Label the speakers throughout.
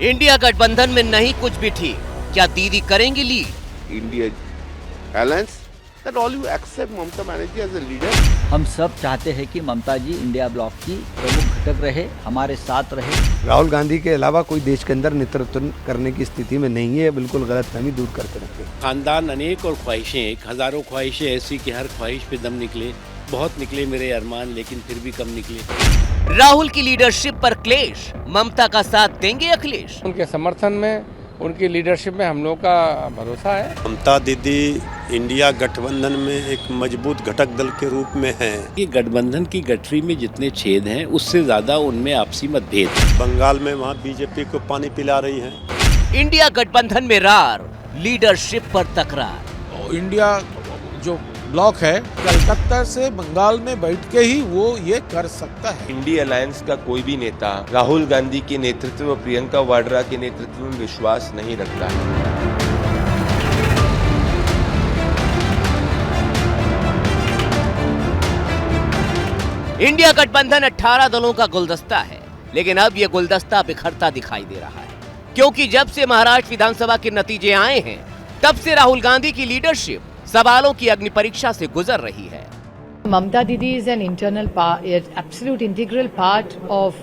Speaker 1: India गठबंधन में नहीं कुछ भी ठीक, क्या दीदी करेंगी lead?
Speaker 2: India alliance that all you accept Mamata Banerjee as a leader.
Speaker 3: हम सब चाहते हैं कि ममता जी इंडिया ब्लॉक की प्रमुख घटक रहे, हमारे साथ रहे।
Speaker 4: राहुल गांधी के अलावा कोई देश के अंदर नेतृत्व करने की स्थिति में नहीं है, बिल्कुल गलतफहमी दूर करके रखें।
Speaker 5: खानदान अनेक और ख्वाहिशें, हजारों ख्वाहिशें ऐसी कि हर ख्वाहिश पे दम निकले। बहुत निकले मेरे अरमान, लेकिन फिर भी कम निकले।
Speaker 1: राहुल की लीडरशिप पर क्लेश, ममता का साथ देंगे अखिलेश?
Speaker 6: उनके समर्थन में, उनकी लीडरशिप में हम लोग का भरोसा है।
Speaker 7: ममता दीदी इंडिया गठबंधन में एक मजबूत घटक दल के रूप में हैं।
Speaker 5: ये गठबंधन की गठरी में जितने छेद हैं, उससे ज्यादा उनमें आपसी मतभेद हैं।
Speaker 7: बंगाल में वहाँ बीजेपी को पानी पिला रही हैं।
Speaker 1: इंडिया गठबंधन में रार, लीडरशिप पर तकरार।
Speaker 8: इंडिया जो ब्लॉक है, कलकत्ता से बंगाल में बैठ के ही वो ये कर सकता है।
Speaker 9: इंडिया अलायंस का कोई भी नेता राहुल गांधी के नेतृत्व व प्रियंका वाड्रा के नेतृत्व में विश्वास नहीं रखता है।
Speaker 1: इंडिया गठबंधन 18 दलों का गुलदस्ता है, लेकिन अब ये गुलदस्ता बिखरता दिखाई दे रहा है, क्योंकि जब से महाराष्ट्र विधानसभा के नतीजे आए हैं, तब से राहुल गांधी की लीडरशिप सवालों की अग्नि परीक्षा से गुजर रही है।
Speaker 10: Mamta Didi is an absolute integral part of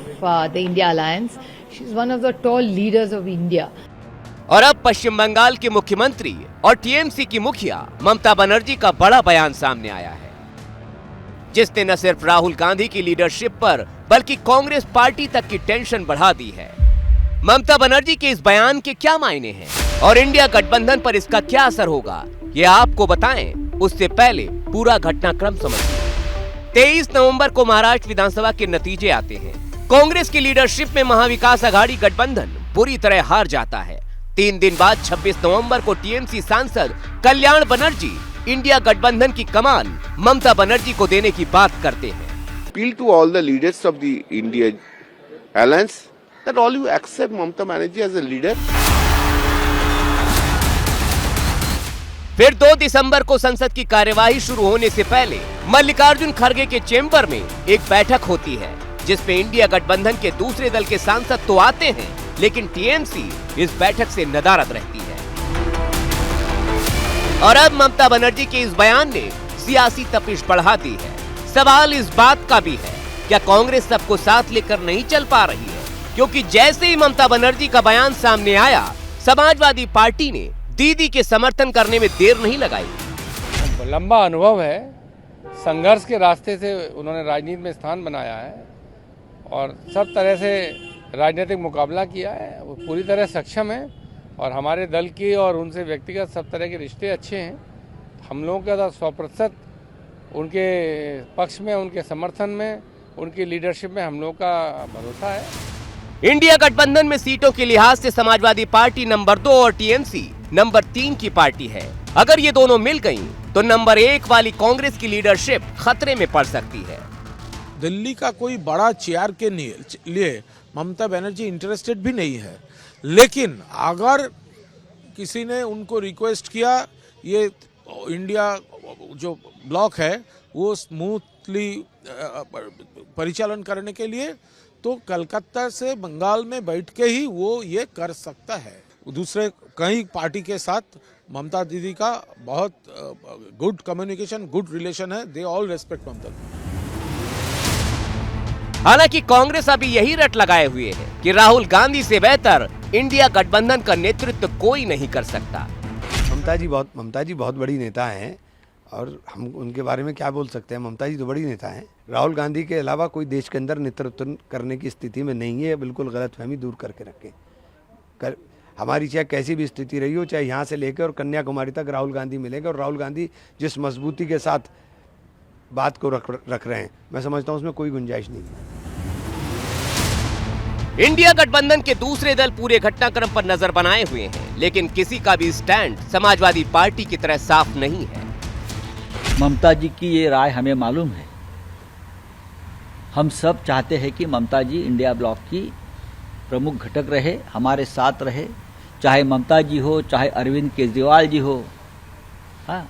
Speaker 10: the India Alliance. She is one of the tall leaders of India.
Speaker 1: और अब पश्चिम बंगाल के मुख्यमंत्री और टीएमसी की मुखिया ममता बनर्जी का बड़ा बयान सामने आया है, जिसने न सिर्फ राहुल गांधी की लीडरशिप पर बल्कि कांग्रेस पार्टी तक की टेंशन बढ़ा दी है। ममता बनर्जी के इस बयान के क्या मायने हैं और इंडिया गठबंधन पर इसका क्या असर होगा, ये आपको बताएं, उससे पहले पूरा घटनाक्रम समझिए। 23 नवंबर को महाराष्ट्र विधानसभा के नतीजे आते हैं। कांग्रेस की लीडरशिप में महाविकास आघाड़ी गठबंधन बुरी तरह हार जाता है। 3 दिन बाद 26 नवंबर को टीएमसी सांसद कल्याण बनर्जी इंडिया गठबंधन की कमान ममता बनर्जी को देने की बात करते हैं।
Speaker 2: Appeal to all the leaders of the India alliance that all you accept Mamata Banerjee as a leader.
Speaker 1: फिर 2 दिसंबर को संसद की कार्यवाही शुरू होने से पहले मल्लिकार्जुन खड़गे के चेंबर में एक बैठक होती है, जिसमें इंडिया गठबंधन के दूसरे दल के सांसद तो आते हैं, लेकिन टीएमसी इस बैठक से नदारद रहती है। और अब ममता बनर्जी के इस बयान ने सियासी तपिश बढ़ा दी है। सवाल इस बात का भी है, क्या कांग्रेस सबको साथ लेकर नहीं चल पा रही है? क्योंकि जैसे ही ममता बनर्जी का बयान सामने आया, समाजवादी पार्टी ने दीदी के समर्थन करने में देर नहीं लगाई।
Speaker 6: लंबा अनुभव है, संघर्ष के रास्ते से उन्होंने राजनीति में स्थान बनाया है और सब तरह से राजनीतिक मुकाबला किया है। वो पूरी तरह सक्षम है और हमारे दल की और उनसे व्यक्तिगत सब तरह के रिश्ते अच्छे हैं। हम लोगों का 100% उनके पक्ष में, उनके समर्थन में, उनकी लीडरशिप में हम लोगों का भरोसा है।
Speaker 1: इंडिया गठबंधन में सीटों के लिहाज से समाजवादी पार्टी नंबर 2 और टीएमसी नंबर 3 की पार्टी है। अगर ये दोनों मिल गईं, तो नंबर 1 वाली कांग्रेस की लीडरशिप खतरे में पड़ सकती है।
Speaker 8: दिल्ली का कोई बड़ा चेयर के लिए ममता बनर्जी इंटरेस्टेड भी नहीं है, लेकिन अगर किसी ने उनको रिक्वेस्ट किया ये इंडिया जो ब्लॉक है वो स्मूथली परिचालन करने के लिए, तो कलकत्ता से बंगाल में बैठ के ही वो ये कर सकता है। दूसरे कई पार्टी के साथ ममता दीदी का बहुत गुड कम्युनिकेशन, गुड रिलेशन है। दे ऑल रेस्पेक्ट ममता।
Speaker 1: हालांकि कांग्रेस अभी यही रट लगाए हुए है कि राहुल गांधी से बेहतर इंडिया गठबंधन का नेतृत्व कोई नहीं कर सकता।
Speaker 4: ममता जी बहुत बड़ी नेता हैं और हम उनके बारे में क्या बोल सकते हैं। ममता जी तो बड़ी नेता हैं। राहुल गांधी के अलावा कोई देश के अंदर नेतृत्व करने की स्थिति में नहीं है, बिल्कुल गलतफहमी दूर करके रखें। हमारी चाहे कैसी भी स्थिति रही हो, चाहे यहाँ से लेकर और कन्याकुमारी तक राहुल गांधी मिलेंगे, और राहुल गांधी जिस मजबूती के साथ बात को रख रहे हैं, मैं समझता हूँ उसमें कोई गुंजाइश नहीं है।
Speaker 1: इंडिया गठबंधन के दूसरे दल पूरे घटनाक्रम पर नजर बनाए हुए हैं, लेकिन किसी का भी स्टैंड समाजवादी पार्टी की तरह साफ नहीं है।
Speaker 3: ममता जी की ये राय हमें मालूम है। हम सब चाहते हैं कि ममता जी इंडिया ब्लॉक की प्रमुख घटक रहे, हमारे साथ रहे, चाहे ममता जी हो, चाहे अरविंद केजरीवाल जी हो, हाँ,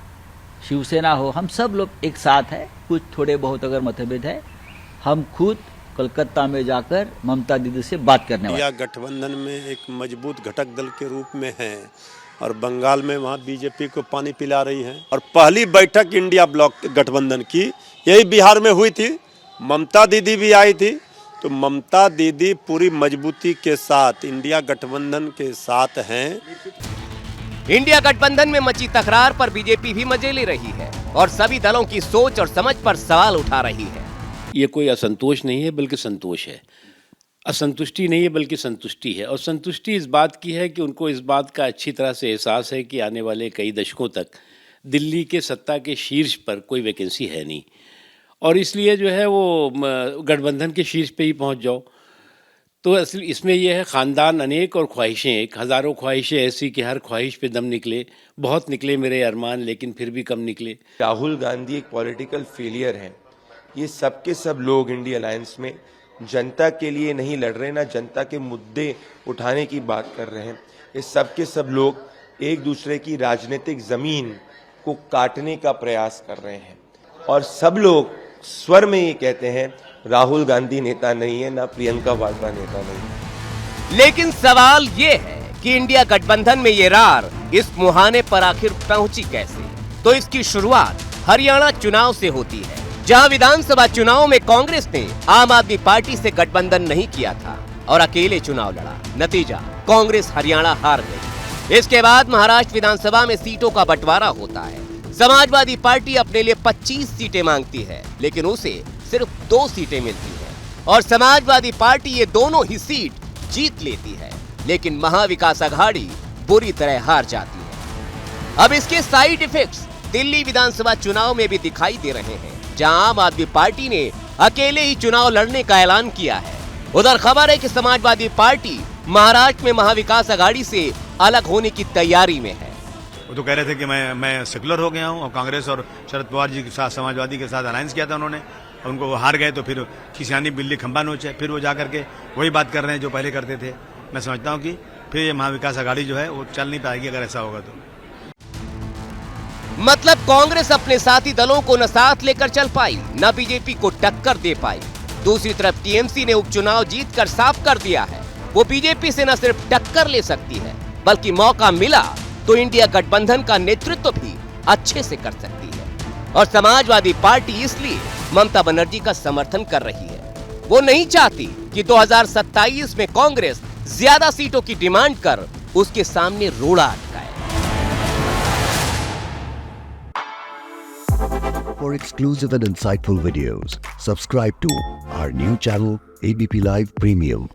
Speaker 3: शिवसेना हो, हम सब लोग एक साथ हैं। कुछ थोड़े बहुत अगर मतभेद है, हम खुद कलकत्ता में जाकर ममता दीदी से बात करने वाले।
Speaker 7: इंडिया गठबंधन में एक मजबूत घटक दल के रूप में है और बंगाल में वहाँ बीजेपी को पानी पिला रही है। और पहली बैठक इंडिया ब्लॉक गठबंधन की यही बिहार में हुई थी, ममता दीदी भी आई थी। तो ममता दीदी पूरी मजबूती के साथ इंडिया गठबंधन के साथ हैं।
Speaker 1: इंडिया गठबंधन में मची तकरार पर बीजेपी भी मजे ले रही है और सभी दलों की सोच और समझ पर सवाल उठा रही है।
Speaker 5: ये कोई असंतोष नहीं है बल्कि संतोष है, असंतुष्टि नहीं है बल्कि संतुष्टि है। और संतुष्टि इस बात की है कि उनको इस बात का अच्छी तरह से एहसास है कि आने वाले कई दशकों तक दिल्ली के सत्ता के शीर्ष पर कोई वैकेंसी है नहीं, और इसलिए जो है वो गठबंधन के शीर्ष पे ही पहुंच जाओ। तो असल इसमें यह है, ख़ानदान अनेक और ख्वाहिशें एक, हज़ारों ख्वाहिशें ऐसी कि हर ख्वाहिश पे दम निकले। बहुत निकले मेरे अरमान लेकिन फिर भी कम निकले।
Speaker 9: राहुल गांधी एक पॉलिटिकल फेलियर है। ये सब के सब लोग इंडिया अलायंस में जनता के लिए नहीं लड़ रहे, ना जनता के मुद्दे उठाने की बात कर रहे हैं। ये सब के सब लोग एक दूसरे की राजनीतिक ज़मीन को काटने का प्रयास कर रहे हैं और सब लोग स्वर में ये कहते हैं राहुल गांधी नेता नहीं है, ना प्रियंका वाड्रा नेता नहीं है।
Speaker 1: लेकिन सवाल ये है कि इंडिया गठबंधन में ये रार इस मुहाने पर आखिर पहुंची कैसे? तो इसकी शुरुआत हरियाणा चुनाव से होती है, जहां विधानसभा चुनाव में कांग्रेस ने आम आदमी पार्टी से गठबंधन नहीं किया था और अकेले चुनाव लड़ा। नतीजा, कांग्रेस हरियाणा हार गई। इसके बाद महाराष्ट्र विधानसभा में सीटों का बंटवारा होता है। समाजवादी पार्टी अपने लिए 25 सीटें मांगती है, लेकिन उसे सिर्फ 2 सीटें मिलती हैं और समाजवादी पार्टी ये दोनों ही सीट जीत लेती है, लेकिन महाविकास अघाड़ी बुरी तरह हार जाती है। अब इसके साइड इफेक्ट्स दिल्ली विधानसभा चुनाव में भी दिखाई दे रहे हैं, जहां आम आदमी पार्टी ने अकेले ही चुनाव लड़ने का ऐलान किया है। उधर खबर है कि समाजवादी पार्टी महाराष्ट्र में महाविकास अघाड़ी से अलग होने की तैयारी में है।
Speaker 11: वो तो कह रहे थे कि मैं सेकुलर हो गया हूँ और कांग्रेस और शरद पवार जी के साथ समाजवादी के साथ अलायंस किया था उन्होंने, उनको वो हार गए तो फिर खिसियानी बिल्ली खंबा नोचे, फिर वो जा करके वही बात कर रहे हैं जो पहले करते थे। मैं समझता हूँ कि फिर ये महाविकास अघाड़ी जो है वो चल नहीं पाएगी अगर ऐसा होगा तो।
Speaker 1: मतलब कांग्रेस अपने साथी दलों को न साथ लेकर चल पाई, न बीजेपी को टक्कर दे पाई। दूसरी तरफ टीएमसी ने उपचुनाव जीतकर साफ कर दिया है वो बीजेपी से न सिर्फ टक्कर ले सकती है बल्कि मौका मिला तो इंडिया गठबंधन का नेतृत्व भी अच्छे से कर सकती है। और समाजवादी पार्टी इसलिए ममता बनर्जी का समर्थन कर रही है। वो नहीं चाहती कि 2027 में कांग्रेस ज्यादा सीटों की डिमांड कर उसके सामने रोड़ा अटकाए।
Speaker 12: For exclusive and insightful videos, subscribe to our new channel ABP Live Premium.